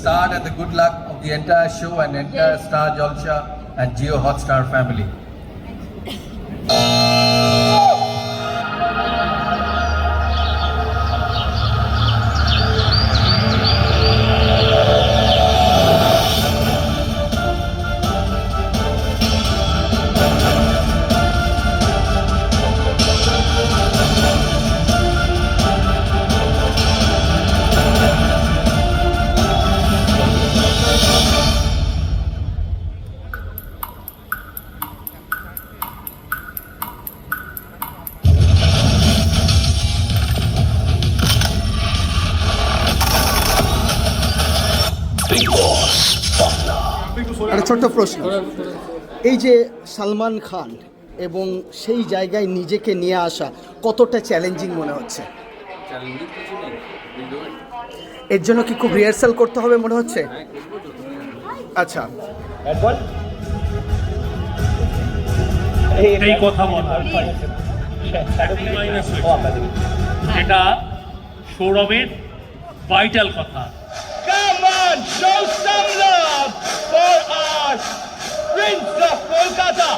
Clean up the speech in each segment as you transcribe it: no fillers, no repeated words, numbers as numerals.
start and the good luck of the entire show and entire Star Jalsha and Jio Hotstar family. একটা ছোট্ট প্রশ্ন, এই যে সালমান খান এবং সেই জায়গায় নিজেকে নিয়ে আসা কতটা চ্যালেঞ্জিং মনে হচ্ছে? এর জন্য কি খুব রিহার্সাল করতে হবে মনে হচ্ছে? আচ্ছা, এই কথা বলা এটা সৌরভের ভাইটাল কথা। Come on, show some love for our Prince of Kolkata.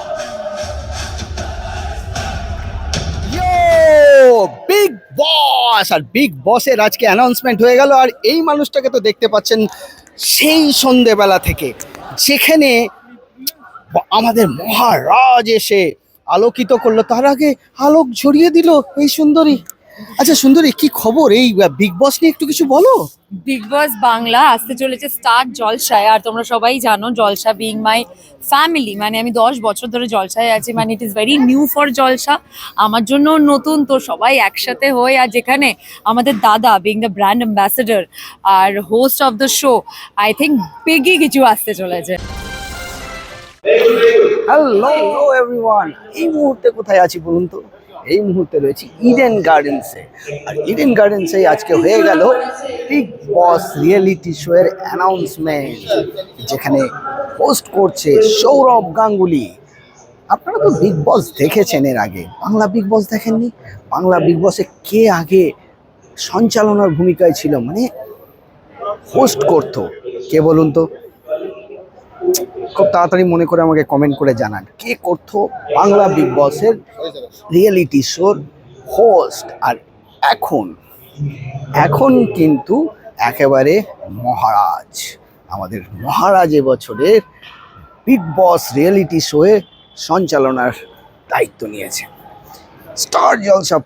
Big boss! আর বিগ বসের আজকে অ্যানাউন্সমেন্ট হয়ে গেল। আর এই মানুষটাকে তো দেখতে পাচ্ছেন সেই সন্ধেবেলা থেকে, যেখানে আমাদের মহারাজ এসে আলোকিত করলো, তার আগে আলোক ঝরিয়ে দিল এই সুন্দরী। আচ্ছা সুন্দরী, কি খবর এই বিগ বস নিয়ে একটু কিছু বলো। বিগ বস বাংলা আসতে চলেছে স্টার জলসায়। আর তোমরা সবাই জানো জলসা বিং মাই ফ্যামিলি, মানে আমি 10 বছর ধরে জলসায় আছি, মানে it is very new for Jalsha, আমার জন্য নতুন। তো সবাই একসাথে হয়ে, আর যেখানে আমাদের দাদা বিং দ্য ব্র্যান্ড অ্যাম্বাসেডর আর host of the show, I think বিগই কিছু আসতে চলেছে। হ্যালো এভরিওয়ান, এই মুহূর্তে কোথায় আছি বলুন তো? এই মুহূর্তে রয়েছি ইডেন গার্ডেন্সে। আর ইডেন গার্ডেন্সে আজকে হয়ে গেল বিগ বস রিয়েলিটি শো এর অ্যানাউন্সমেন্ট, যেখানে হোস্ট করছে সৌরভ গাঙ্গুলি। আপনারা তো বিগ বস দেখেছেন এর আগে, বাংলা বিগ বস দেখেননি? বাংলা বিগ বসে কে আগে সঞ্চালনার ভূমিকায় ছিল, মানে হোস্ট করতো, কে বলুন তো? খুব তাড়াতাড়ি মনে করে আমাকে কমেন্ট করে জানান কে করতো বাংলা বিগ বসের রিয়েলিটি শোর হোস্ট। আর এখন কিন্তু একেবারে মহারাজ, আমাদের মহারাজ এবছরের বিগ বস রিয়েলিটি শোয়ে সঞ্চালনার দায়িত্ব নিয়েছে। স্টার জলসা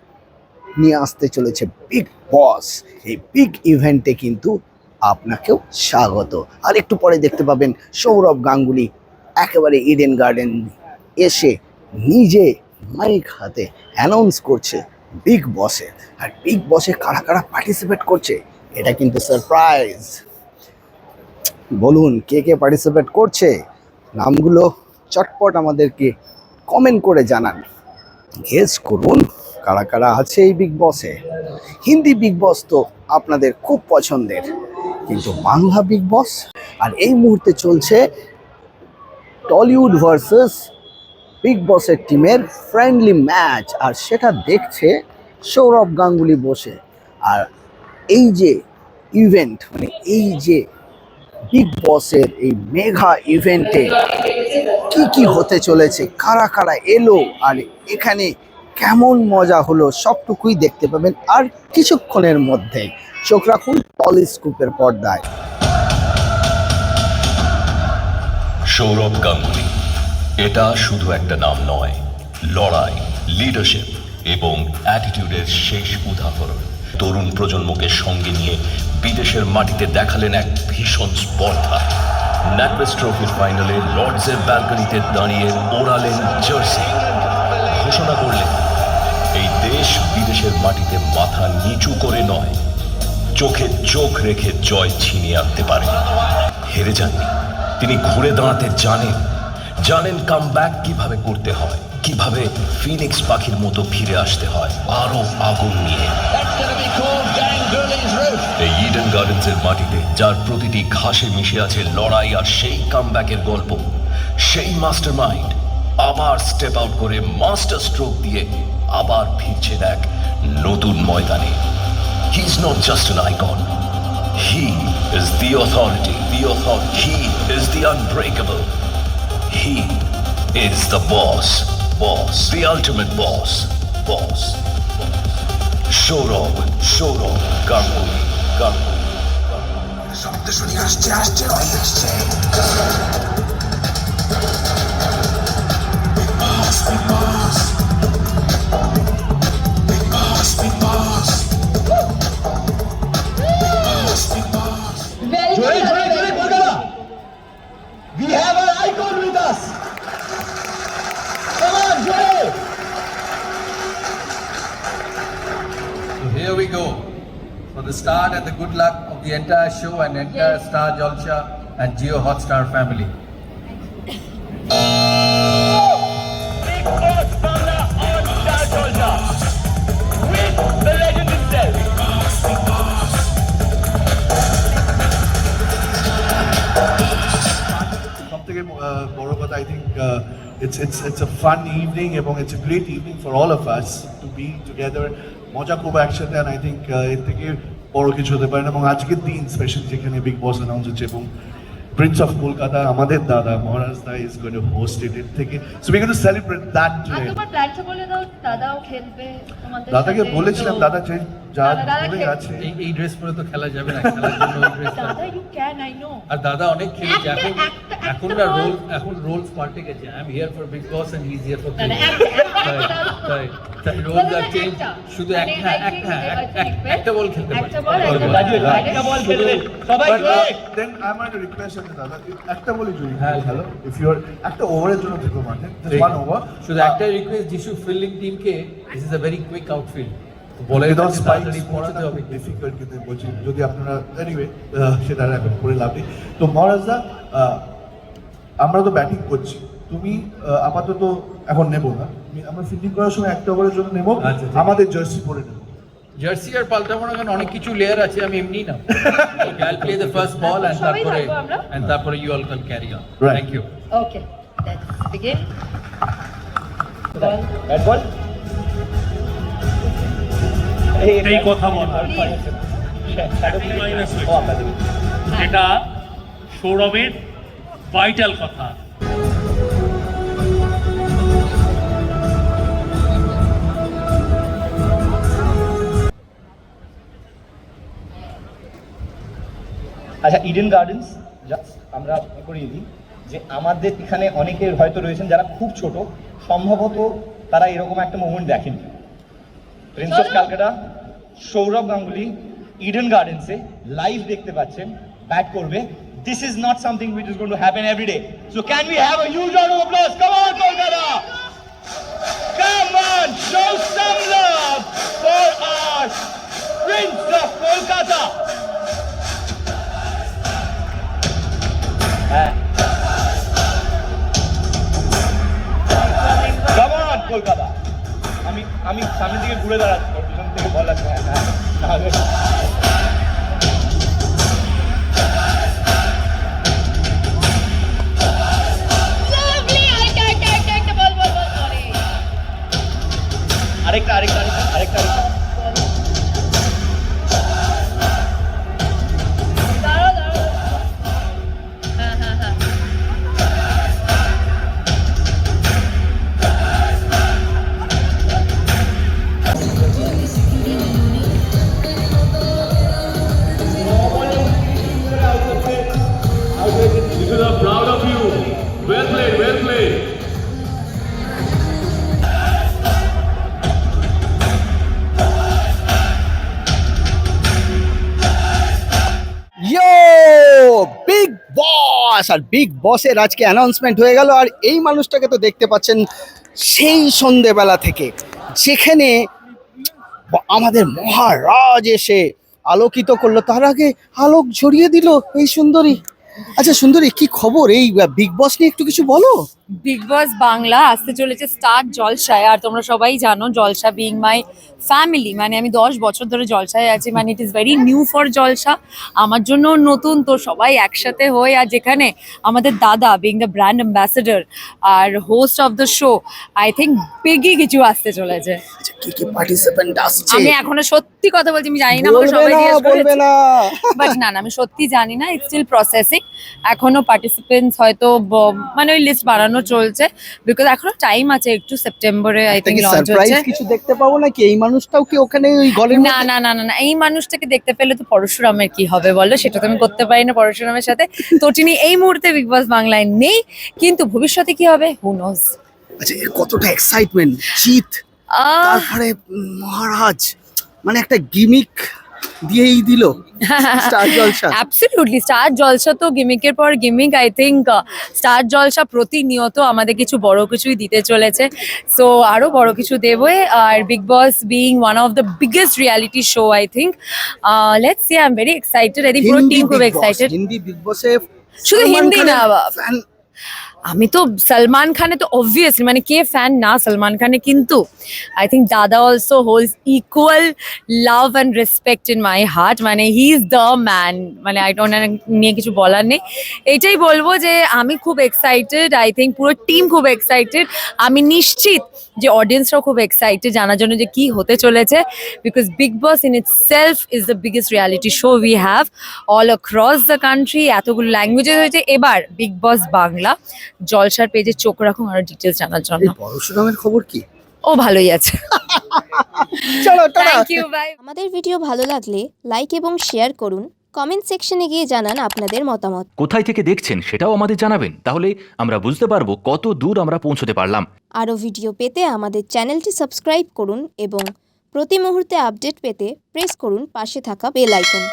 নিয়ে আসতে চলেছে বিগ বস। এই বিগ ইভেন্টে কিন্তু আপনাকেও স্বাগত। আর একটু পরে দেখতে পাবেন সৌরভ গাঙ্গুলি একেবারে ইডেন গার্ডেন এসে নিজে মাইক হাতে অ্যানাউন্স করছে বিগ বসে। আর বিগ বসে কারা কারা পার্টিসিপেট করছে এটা কিন্তু সারপ্রাইজ। বলুন কে কে পার্টিসিপেট করছে, নামগুলো চটপট আমাদেরকে কমেন্ট করে জানান। গেস করুন কারা কারা আছে এই বিগ বসে। হিন্দি বিগ বস তো আপনাদের খুব পছন্দের, কিন্তু বাংলা বিগ বস। আর এই মুহূর্তে চলছে টলিউড ভার্সেস বিগ বসের টিমের ফ্রেন্ডলি ম্যাচ, আর সেটা দেখছে সৌরভ গাঙ্গুলি বসে। আর এই যে ইভেন্ট, মানে এই যে বিগ বসের এই মেগা ইভেন্টে কি কি হতে চলেছে, কারা কারা এলো, আর এখানে কেমন মজা হলো, সবটুকুই দেখতে পাবেন আর কিছুক্ষণের মধ্যে। চোখ রাখুন টলিস্কোপের পর্দায়। সৌরভ গাঙ্গুলি, এটা শুধু একটা নাম নয়, লড়াই, লিডারশিপ এবং অ্যাটিটিউডের শেষ উদাহরণ। তরুণ প্রজন্মকে সঙ্গে নিয়ে বিদেশের মাটিতে দেখালেন এক ভীষণ স্পর্ধা। ন্যাটওয়েস্ট ট্রফির ফাইনালে লর্ডসের ব্যালকনিতে দাঁড়িয়ে ওড়ালেন জার্সি, ঘোষণা করলেন এই দেশ বিদেশের মাটিতে মাথা নিচু করে নয়, চোখে চোখ রেখে জয় ছিনিয়ে আনতে পারে। হেরে যাননি তিনি, ঘুরে দাঁড়াতে জানেন কামব্যাক কিভাবে করতে হয়, কিভাবে ফিনিক্স পাখির মতো ফিরে আসতে হয় আরো আগুন নিয়ে। এই ইডেন গার্ডেন্সের মাটিতে যার প্রতিটি ঘাসে মিশে আছে লড়াই আর সেই কামব্যাকের গল্প, সেই মাস্টারমাইন্ড আবার স্টেপ আউট করে মাস্টার স্ট্রোক দিয়ে আবার ফিরছেন এক নতুন ময়দানে। He is not just an icon, He is the authority. The authority. He is the unbreakable. He is the boss. Boss. The ultimate boss. Boss. Saurabh Ganguly. Jore, Kolkata. We have our icon with us. Come on, Jore. So here we go. For the start and the good luck of the entire show and entire Star Jalsha and Jio Hotstar family. Big Boss Bangla on Star Jalsha with the legend himself. সবথেকে বড় কথা I think it's a fun evening এবং it's a great evening for all of us to be together মজা করবো একসাথে and I think এর থেকে বড় কিছু হতে পারে না এবং আজকের দিন স্পেশালি যেখানে বিগ বস অ্যানাউন্স হচ্ছে এবং প্রিন্স অফ কলকাতা আমাদের দাদা মহারাজ দা ইজ গোইং টু হোস্ট ইট থেকে so we going to celebrate that today তোমার প্ল্যানটা বলে দাও, দাদাও খেলবে তোমাদের দাদাকে সাথে, বলেছিলাম তো- দাদা যা দাদা করে খেলবে। আছে এই ড্রেস পরে তো খেলা যাবে না, খেলার জন্য ওই ড্রেস দাদা ইউ ক্যান, আই নো। আর দাদা অনেক খেলেছে, এখন একটা এখন না বল। এখন রোলস পাল্টে গেছে। I am here for big boss and he is here for না, না, তাই রোলস আর চেঞ্জ। শুধু একটা বল খেলতে পারে। একটা বল, একটা Right. বল। একটা বল খেলবে সবাই But, জোরে। then I'm at a request of the দাদা একটা বলি জুড়ি হ্যাঁ, হ্যালো ইফ ইউ আর একটা ওভারের জন্য থেকো মাঠে জাস্ট ওয়ান ওভার শুধু একটা রিকোয়েস্ট, যিশু ফিল্ডিং টিমকে, this is a very quick outfield. বলে উইদাউট কাছে স্পাইকস তাড়াতাড়ি পৌঁছাতে হবে। ডিফিকাল্ট কিন্তু বলছি যদি আপনারা এনিওয়ে সেটা এখন করে লাভ নেই। তো মহারাজদা আমরা তো ব্যাটিং করছি, তুমি আপাতত এখন নেবো না, আমরা ফিল্ডিং করার সময় একটা ওভারের জন্য নেবো, আচ্ছা, ঠিক আছে। আমাদের জার্সি পরে নেবো। জার্সি আর পাল্টাবো না, কারণ অনেক কিছু লেয়ার আছে, আমি এমনি না। I play the first ball and সবাই তারপরে থাকবো আমরা। You all can carry on. Right. Thank you. Okay, let's begin. Ball, bat ball. এই কথা বলা এটা সৌরভের ভাইটাল কথা। আচ্ছা, ইডেন গার্ডেন্স জাস্ট আমরা করিয়ে দিই যে আমাদের এখানে অনেকের হয়তো রয়েছেন যারা খুব ছোট, সম্ভবত তারা এরকম একটা মোমেন্ট দেখেনি। Prince of Calcutta Sourav Ganguly Eden গার্ডেন্সে লাইভ দেখতে পাচ্ছেন, ব্যাট করবে। This is not something which is going to happen every day. So can we have a huge round of applause? Come on Kolkata! Come on, show some love for our Prince of Kolkata. Come on Kolkata! আমি সামনের দিকে ঘুরে দাঁড়াচ্ছি, ওর পিছন থেকে বল আসবে। Lovely, আরেকটা বল, sorry. আরেকটা দাঁড়াও। হ্যাঁ। ইয়ো বিগ বস! আর বিগ বসের আজকে অ্যানাউন্সমেন্ট হয়ে গেল, আর এই মানুষটাকে তো দেখতে পাচ্ছেন সেই সন্ধেবেলা থেকে, যেখানে আমাদের মহারাজ এসে আলোকিত করলো, তার আগে আলোক ঝরিয়ে দিল এই সুন্দরী। আচ্ছা সুন্দরী, কি খবর এই বিগ বস নিয়ে একটু কিছু বলো। বিগ বস বাংলা আসতে চলেছে স্টার জলসায়, আর তোমরা সবাই জানো জলসা বিং মাই ফ্যামিলি, মানে আমি 10 বছর ধরে জলসায় আছি, মানে it is very new for Jalsha, আমার জন্য নতুন। তো সবাই একসাথে হয়ে, আর যেখানে আমাদের দাদা বিং দ্য ব্র্যান্ড অ্যাম্বাসেডর আর host of the show, I think বিগই কিছু আসতে চলেছে। আচ্ছা কি কি পার্টিসিপেন্ট আসছে? আমি এখনো সত্যি কথা বলছি, আমি জানি না, আমাকে বলবে সবাই না, জিজ্ঞেস বলবে করেছে, না। বাট না আমি সত্যি জানি না, ইটস স্টিল প্রসেসিং। এখনো পার্টিসিপেন্টস হয়তো মানে ওই লিস্ট বানানো চলছে, বিকজ এখনো টাইম আছে একটু, সেপ্টেম্বরে আই থিঙ্ক লঞ্চ সারপ্রাইজ হচ্ছে। কিছু দেখতে পাবো নাকি? এই মানুষটাও কি ওখানে ওই গলের না না না না না, এই মানুষটাকে দেখতে পেলে তো পরশুরামের কি হবে বলো, সেটা তো আমি করতে পারি না পরশুরামের সাথে। তো তিনি এই মুহূর্তে বিগ বস বাংলায় নেই, কিন্তু ভবিষ্যতে কি হবে হু নোজ। আচ্ছা এর কতটা এক্সাইটমেন্ট, জিত, তারপরে মহারাজ, মানে একটা গিমিক দিয়েই দিল স্টার জলসা। অ্যাবসলিউটলি, স্টার জলসা তো গিমিকের পর গিমিক। আই থিঙ্ক স্টার জলসা প্রতিনিয়ত আমাদের কিছু বড় কিছুই দিতে চলেছে, সো আরো বড় কিছু দেবে। আর Bigg Boss being one of the biggest reality show, I think let's see, I am very excited. I think পুরো টিম খুব এক্সাইটেড। হিন্দি বিগ বসে শুধু হিন্দি না, আমি তো সলমান খানে তো অবভিয়াসলি, মানে কে ফ্যান না সলমান খানে, কিন্তু আই থিঙ্ক দাদা also holds equal love and respect in my heart, মানে হি ইজ দ্য ম্যান, মানে আই ডোন্ট নিয়ে কিছু বলার নেই। এটাই বলবো যে আমি খুব এক্সাইটেড, আই থিঙ্ক পুরো টিম খুব এক্সাইটেড, আমি নিশ্চিত যে অডিয়েন্সরাও খুব এক্সাইটেড জানার জন্য যে কি হতে চলেছে, because big boss in it's self is the biggest reality show we have all across the country, এতগুলো ল্যাঙ্গুয়েজে হয়েছে। এবার বিগ বস বাংলা জলসার পেজে চোখ রাখুন আরো ডিটেলস জানার জন্য। এই পরশুরামের খবর কি? ও ভালোই আছে। চলো টাটা। Thank you, bye. আমাদের ভিডিও ভালো লাগলে লাইক এবং শেয়ার করুন, কমেন্ট সেকশনে গিয়ে জানান আপনাদের মতামত। কোথায় থেকে দেখছেন সেটাও আমাদের জানাবেন, তাহলে আমরা বুঝতে পারবো কত দূর আমরা পৌঁছতে পারলাম। আরও ভিডিও পেতে আমাদের চ্যানেলটি সাবস্ক্রাইব করুন এবং প্রতি মুহূর্তে আপডেট পেতে প্রেস করুন পাশে থাকা বেল আইকন।